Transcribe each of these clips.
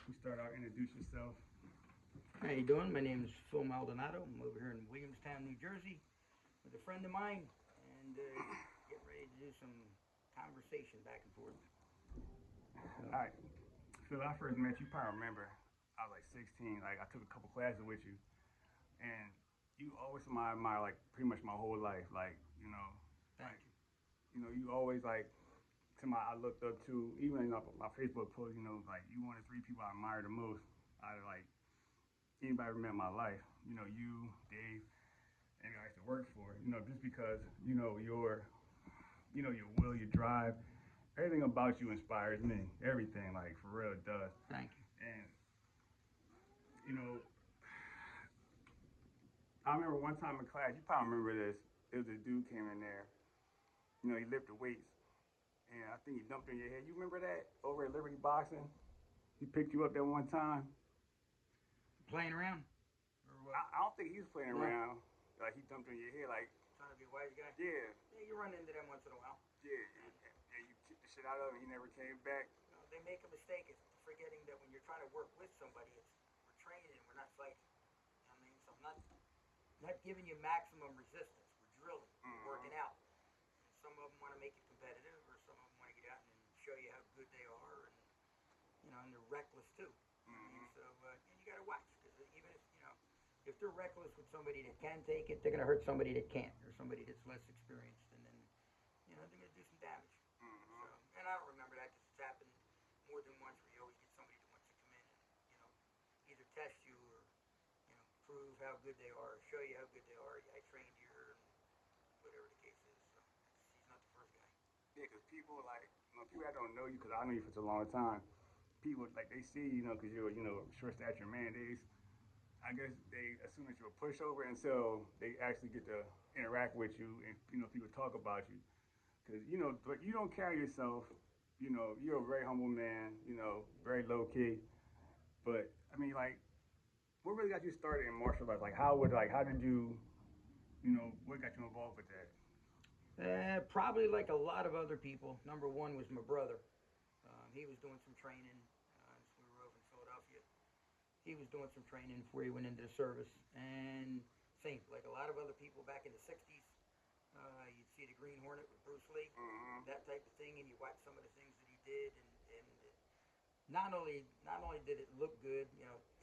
You start out, introduce yourself. How you doing? My name is Phil Maldonado. I'm over here in Williamstown, New Jersey, with a friend of mine, and getting ready to do some conversation back and forth. All So, right. Phil, I first met you, probably remember, I was like 16. Like, I took a couple classes with you. And you always my admire, like, pretty much my whole life. thank Like, you. you always, like, somebody I looked up to, even in my Facebook post, like, you one of the three people I admire the most out of, like, anybody I ever met in my life. You, Dave, and I used to work for, just because, your will, your drive, everything about you inspires me. Everything, like, for real, it does. Thank you. And, you know, I remember one time in class, you probably remember this, it was a dude came in there, he lifted weights, and I think he dumped on your head. You remember that over at Liberty Boxing? He picked you up that one time. Playing around? Or what? I don't think he was playing No. around. Like, he dumped on your head, like, Trying to be a wise guy? yeah, Yeah, you run into them once in a while. yeah, And, and you kicked the shit out of him. He never came back. they make a mistake of forgetting that when you're trying to work with somebody, we're training, we're not fighting. So I'm not giving you maximum resistance. We're drilling, we're Mm-hmm. working out. And some of them want to make it competitive, or some of them want to get out and show you how good they are, and they're reckless too. Mm-hmm. And you got to watch because even if they're reckless with somebody that can take it, they're going to hurt somebody that can't, or somebody that's less experienced, and then they're going to do some damage. So, Mm-hmm. and I don't remember that because it's happened more than once where you always get somebody that wants to come in and either test you or prove how good they are, or show you how good they are. I trained here, and whatever the case is. So he's not the first guy. Yeah, because people, like, people that don't know you, because I know you for such a long time, people, like, they see, because you're, short stature man, I guess they assume that you're a pushover until they actually get to interact with you and, people talk about you. Because, but you don't carry yourself, you're a very humble man, very low key. But, I mean, like, what really got you started in martial arts? Like, how did you, what got you involved with that? Probably like a lot of other people. Number one was my brother. He was doing some training. We were over in Philadelphia. He was doing some training before he went into the service. And same, like a lot of other people back in the 60s, you'd see the Green Hornet with Bruce Lee, Mm-hmm. that type of thing, and you watch some of the things that he did. And not only did it look good,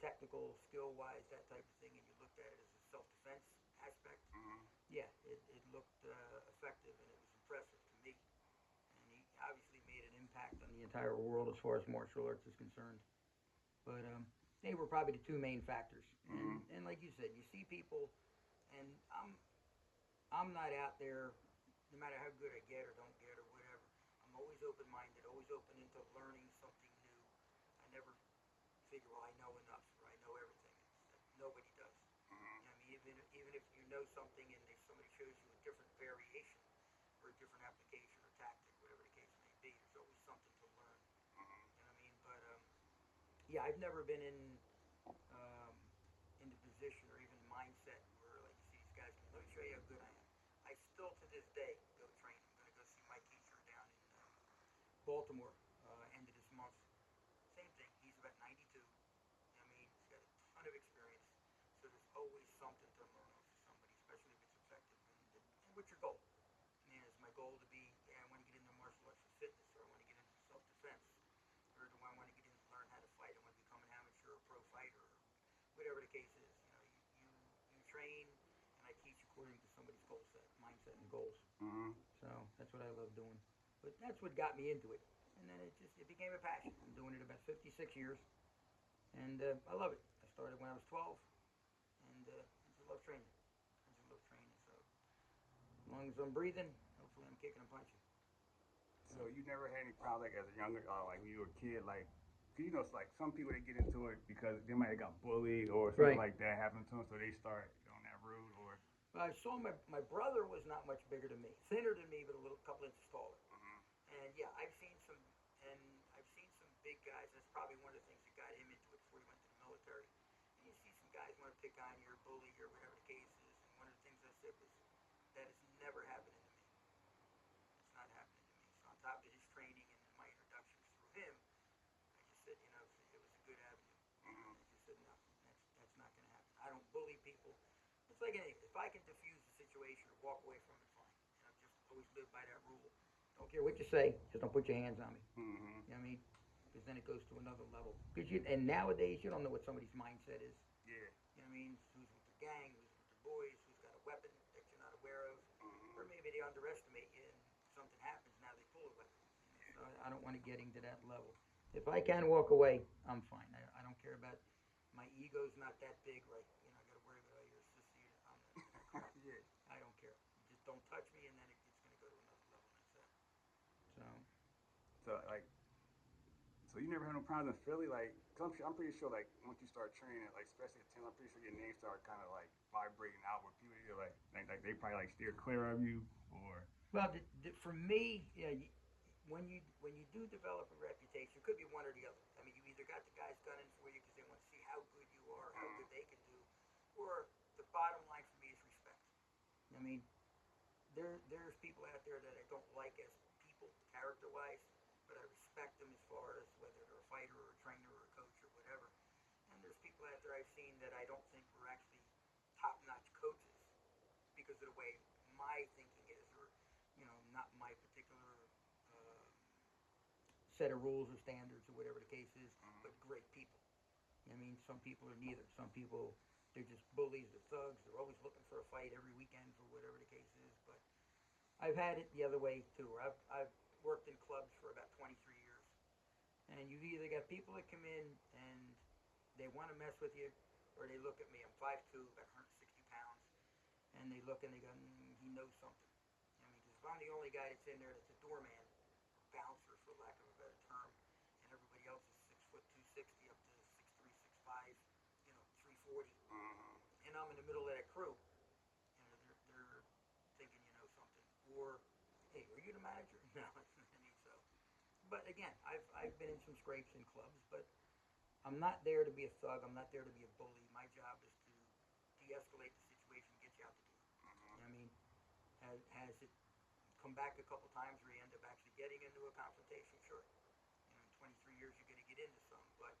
technical, skill wise, that type of thing, and you looked at it as a self defense aspect, Mm-hmm. yeah, it looked effective and it was impressive to me. And he obviously made an impact on the entire world as far as martial arts is concerned. But they were probably the two main factors. Mm-hmm. And like you said, you see people, and I'm not out there, no matter how good I get or don't get or whatever. I'm always open minded, always open into learning something new. I never figure, well, I know enough or I know everything. Nobody does. Mm-hmm. I mean, even if you know something and if somebody shows you a different variation or a different application or tactic, whatever the case may be, there's always something to learn. Mm-hmm. You know what I mean? But yeah, I've never been um, in the position or even mindset where like you see these guys. Let me show you how good I am. I still to this day go train. I'm going to go see Mike Keecher down in Baltimore end of this month. Same thing. He's about 92. I mean, he's got a ton of experience. So there's always something to learn off of somebody, especially if it's effective. And what's your goal? I mean, is my goal to be, yeah, I want to get into martial arts for fitness, or I want to get into self-defense, or do I want to get in and learn how to fight? I want to become an amateur or pro fighter, or whatever the case is. You train, and I teach according to somebody's goal set, mindset, and goals. Mm-hmm. So that's what I love doing. But that's what got me into it, and then it became a passion. I'm doing it about 56 years, and I love it. I started when I was 12, and I just love training. I just love training. So as long as I'm breathing, hopefully I'm kicking and punching. So So you never had any problem, like, as a younger, like, when you were a kid, like, 'cause, it's like some people, they get into it because they might have got bullied or something right. like that happened to them, so they start on that route, or. I saw my brother was not much bigger than me, thinner than me, but a little couple inches taller. Mm-hmm. And yeah, and I've seen some big guys. That's probably one of the things that got him into it before he went to the military. And you see some guys want to pick on you or bully you or whatever the case is. And one of the things I said was, that is never happening to me. It's not happening to me. So on top of his training and my introductions through him, I just said, it was a good bully people. It's like anything. If I can diffuse the situation or walk away from it, fine. And I've just always lived by that rule. Don't care what you say, just don't put your hands on me. Mm-hmm. You know what I mean? Because then it goes to another level. And nowadays you don't know what somebody's mindset is. Yeah. You know what I mean? Who's with the gang, who's with the boys, who's got a weapon that you're not aware of, or Mm-hmm. maybe they underestimate you and something happens now they pull a weapon. So I don't want to get into that level. If I can walk away, I'm fine. I don't care about my ego's not that big, right? You know, I got to worry about your sissy. I'm that crap. Yeah. I don't care. Just don't touch me, and then it's going to go to another level. And that's it. So So like, so you never had no problems in Philly, like, cause I'm pretty sure like once you start training, like especially at 10, I'm pretty sure your name start kind of like vibrating out with people. You're like they probably like steer clear of you, or well, for me, yeah, when you do develop a reputation, it could be one or the other. I mean, you either got the guys gunning for you because they want to see how good you are, how good they can do, or the bottom line for me is respect. I mean, there's people out there that I don't like as people, character wise, but I respect them as far as whether they're a fighter or a trainer or a coach or whatever. And there's people out there I've seen that I don't think were actually top notch coaches because of the way my thinking is, or not my particular set of rules or standards or whatever the case is, but great people. I mean, some people are neither. Some people, they're just bullies, they're thugs, they're always looking for a fight every weekend for whatever the case is. But I've had it the other way too. I've worked in clubs for about 23 years, and you've either got people that come in and they want to mess with you, or they look at me. I'm 5'2", about 160 pounds, and they look and they go, he knows something. I mean, because if I'm the only guy that's in there that's a doorman, bouncer for lack of a better term, and everybody else is 6'2", 260 up to 6'3", 6'5", 340, and I'm in the middle of that crew, they're thinking you know something, or hey, are you the manager? No, I mean so. But again, I've been in some scrapes in clubs, but I'm not there to be a thug. I'm not there to be a bully. My job is to de-escalate the situation, get you out the door. You know what I mean? Has it come back a couple times where you end up actually getting into a confrontation? Sure. In 23 years you're going to get into some, but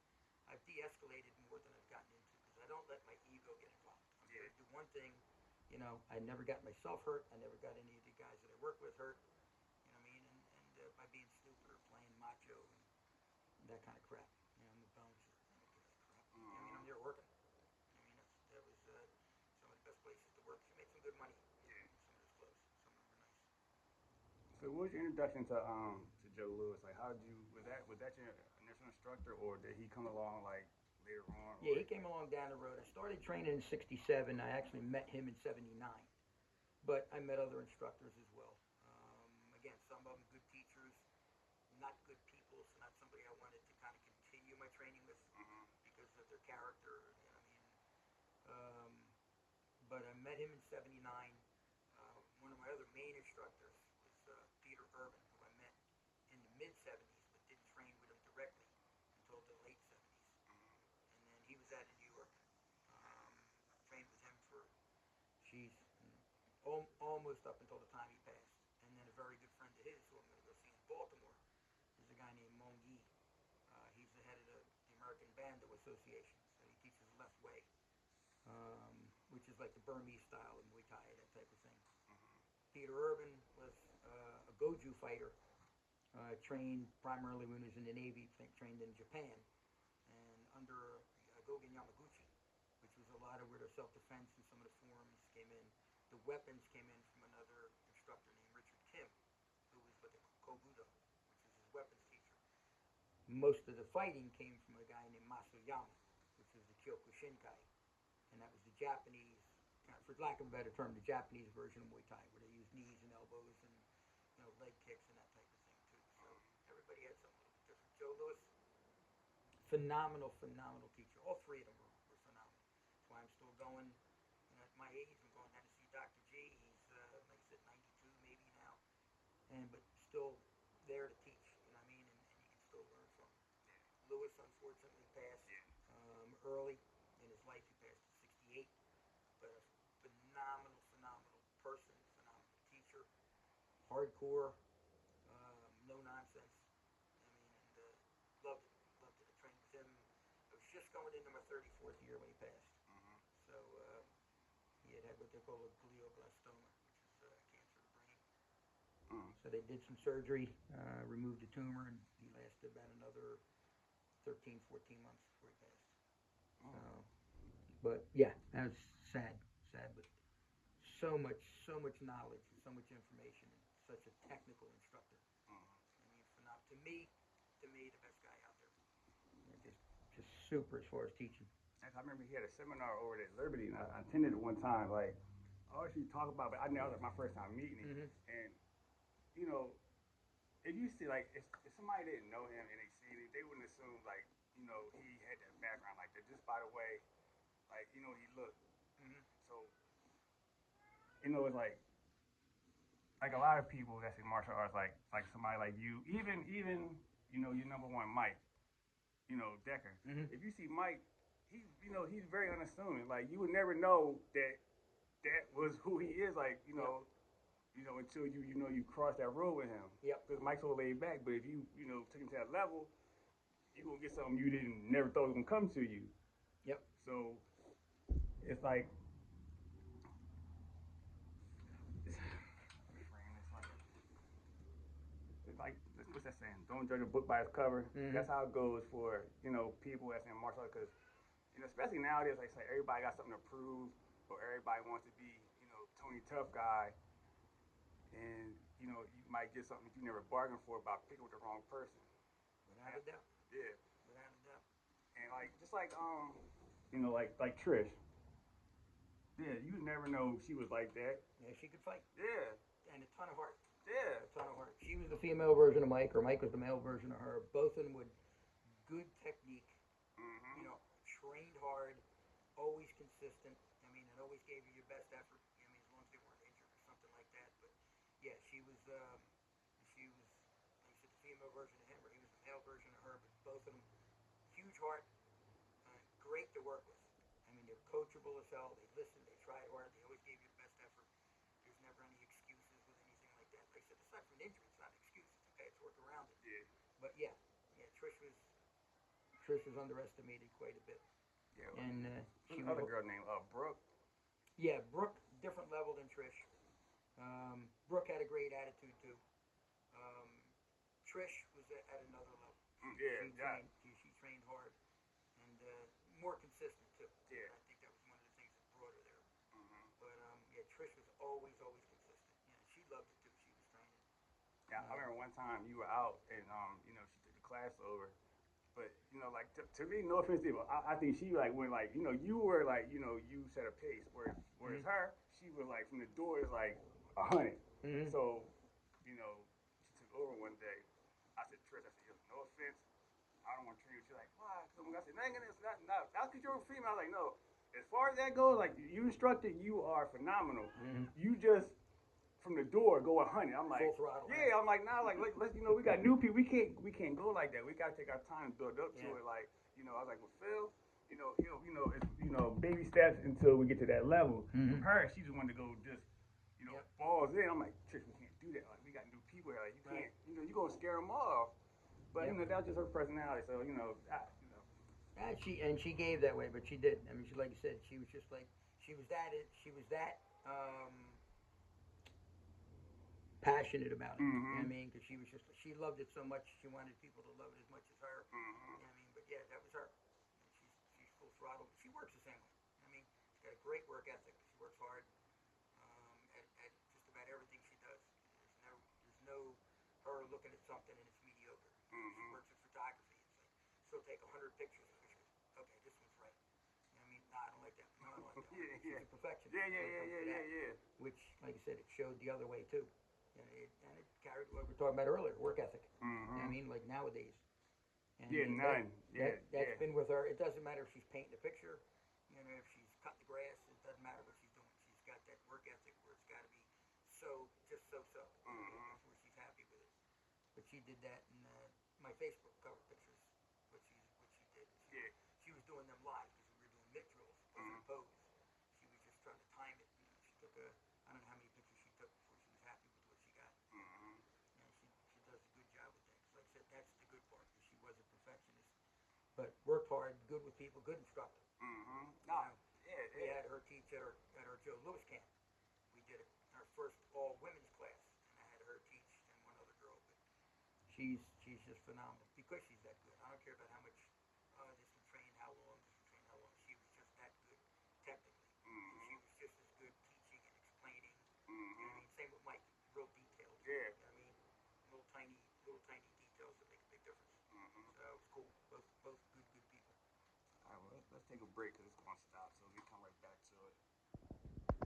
I've de-escalated more than I've gotten into because I don't let my ego get involved. I'm here to do one thing. I never got myself hurt. I never got any of the guys that I work with hurt. You know what I mean? And by being stupid or playing macho and that kind of crap. I'm a bouncer. I don't give a crap. I mean, I'm there working. I mean, that was some of the best places to work. You made some good money. Yeah. Some of those clubs. Some of them were nice. So what was your introduction to Joe Louis? Like how did you was that your initial instructor, or did he come along like later on? Yeah, he came along down the road. I started training in '67. I actually met him in '79, but I met other instructors as well. Again, some of them good teachers, not good people, so not somebody I wanted to kind of continue my training with because of their character. You know what I mean? But I met him in '79. One of my other main instructors was Peter Urban, who I met in the mid '70s, but didn't train with him directly until the late '70s. And then he was out in New York. Trained with him for, geez, almost up until the time he passed. And then a very good friend of his, who I'm going to go see in Baltimore, is a guy named Mong Yi. He's the head of the American Bando Association, so he teaches left way, which is like the Burmese style of Muay Thai, that type of thing. Peter Urban was a Goju fighter, trained primarily when he was in the Navy, trained in Japan, and under Gogen Yamaguchi, which was a lot of where their self-defense and some of the forms came in. The weapons came in from another instructor named Richard Kim, who was with the Kobudo, which was his weapons teacher. Most of the fighting came from a guy named Masuyama, which was the Kyokushinkai, and that was the Japanese, for lack of a better term, the Japanese version of Muay Thai, where they use knees and elbows and leg kicks and that type of thing too. So everybody had something a little different. Joe Louis, phenomenal teacher. All three of them were phenomenal. That's why I'm still going. At my age, I'm going down to see Dr. G. He's like I said, 92 maybe now, but still there to teach. You know what I mean? And you can still learn from him. Louis unfortunately passed early in his life. He passed at 68, but a phenomenal person, phenomenal teacher, hardcore, no nonsense. I mean, and loved it. I trained with him. I was just going into my 34th year when he passed. So what they call a glioblastoma, which is cancer of the brain. Mm. So they did some surgery, removed the tumor, and he lasted about another 13, 14 months before he passed. Mm. So, but yeah, that was sad, but so much knowledge, and so much information, and such a technical instructor. Mm. I mean, to me, the best guy out there. Just super as far as teaching. I remember he had a seminar over at Liberty, and I attended it one time. Like, I always talk about, but I know it was like my first time meeting him. Mm-hmm. And you know, if you see like if somebody didn't know him and they see it, they wouldn't assume like he had that background like that. Just by the way, like he looked. Mm-hmm. So it's like a lot of people that's in martial arts, like somebody like you, even your number one Mike, Decker. Mm-hmm. If you see Mike, he's very unassuming. Like you would never know that was who he is. Like until you cross that road with him. Yep. Because Mike's so laid back, but if you take him to that level, you're gonna get something you didn't never thought was gonna come to you. Yep. So it's like what's that saying? Don't judge a book by its cover. Mm-hmm. That's how it goes for people that's in martial arts, because especially nowadays, like say everybody got something to prove, or everybody wants to be Tony Tough guy, and you might get something that you never bargained for by picking with the wrong person. Without a doubt. Yeah. Without a doubt. And just like like Trish. Yeah, you never know she was like that. Yeah, she could fight. Yeah. And a ton of heart. Yeah. A ton of heart. She was the female version of Mike, or Mike was the male version of her. Both of them with good technique. Mm-hmm. Trained hard, always consistent. I mean, it always gave you your best effort. I mean, as long as they weren't injured or something like that. But yeah, she was like you said, the female version of him, or he was the male version of her. But both of them, huge heart, great to work with. I mean, they're coachable as hell. They listen, they try hard, they always gave you the best effort. There's never any excuses with anything like that. Like I said, aside from an injury, it's not an excuse. It's okay. It's work around it. Yeah. But yeah, Trish was underestimated quite a bit. Yeah. And she was another girl named Brooke. Yeah, Brooke, different level than Trish. Brooke had a great attitude too. Trish was at another level. She trained hard and more consistent too. Yeah. I think that was one of the things that brought her there. Mm-hmm. But yeah, Trish was always consistent. Yeah, she loved it too. She was training. Yeah, I remember one time you were out and she took the class over. But like to me, no offense to you, I think she like when like you were like you set a pace, whereas Mm-hmm. her, she was like from the door is like 100. Mm-hmm. So she took over one day. I said, Trish, no offense, I don't want to train you. She's like, why? I said, no, it's not. That's because you're a female. I was like, no. As far as that goes, like you instructed, you are phenomenal. Mm-hmm. You just from the door go 100. I'm like, full throttle. Yeah, I'm like, nah, like let's we got new people. We can't go like that. We gotta take our time to build up to it. Like I was like, well, Phil, it's baby steps until we get to that level. Mm-hmm. Her, she just wanted to go just balls in. I'm like, Trish, we can't do that. Like we got new people here. Like you can't, you're gonna scare them off. But that was just her personality. So She gave that way, but she did. I mean, she, like you said, she was just like she was that passionate about it. Mm-hmm. You know what I mean? Because she loved it so much. She wanted people to love it as much as her. Mm-hmm. You know what I mean? But yeah, that was her. She's full throttle. She works the same way. I mean, she's got a great work ethic. She works hard at just about everything she does. There's no her looking at something and it's mediocre. Mm-hmm. She works with photography. It's like she'll take 100 pictures and she goes, okay, this one's right. You know what I mean? No, I don't like that. No, I don't like that. She's a perfectionist. Yeah. Which, like I said, it showed the other way too. And it carried what we were talking about earlier, work ethic. Mm-hmm. You know what I mean? Like nowadays. And none. That's been with her. It doesn't matter if she's painting a picture, if she's cutting the grass, it doesn't matter what she's doing. She's got that work ethic where it's got to be so. Mm-hmm. That's where she's happy with it. But she did that in my Facebook cover pictures. What she did. She was doing them live because we were doing mitt drills, pose. She was just trying to time it. She took I don't know how many pictures she took before she was happy with what she got. Mm-hmm. And she does a good job with that. Like I said, that's the good part. She was a perfectionist, but worked hard, good with people, good instructor. Mm-hmm. No, yeah, we had her teach at our Joe Louis camp. We did our first all women's class, and I had her teach and one other girl. But she's just phenomenal because she's that good. I don't care about how much this one trained, how long this one trained, how long. She was just that good technically. She was just as good teaching and explaining. You know what I mean? Same with Mike, real detailed. Yeah. You know what I mean? Little tiny details that make a big difference. So it was cool. Both good people. All right, well, let's take a break because it's going to stop. So we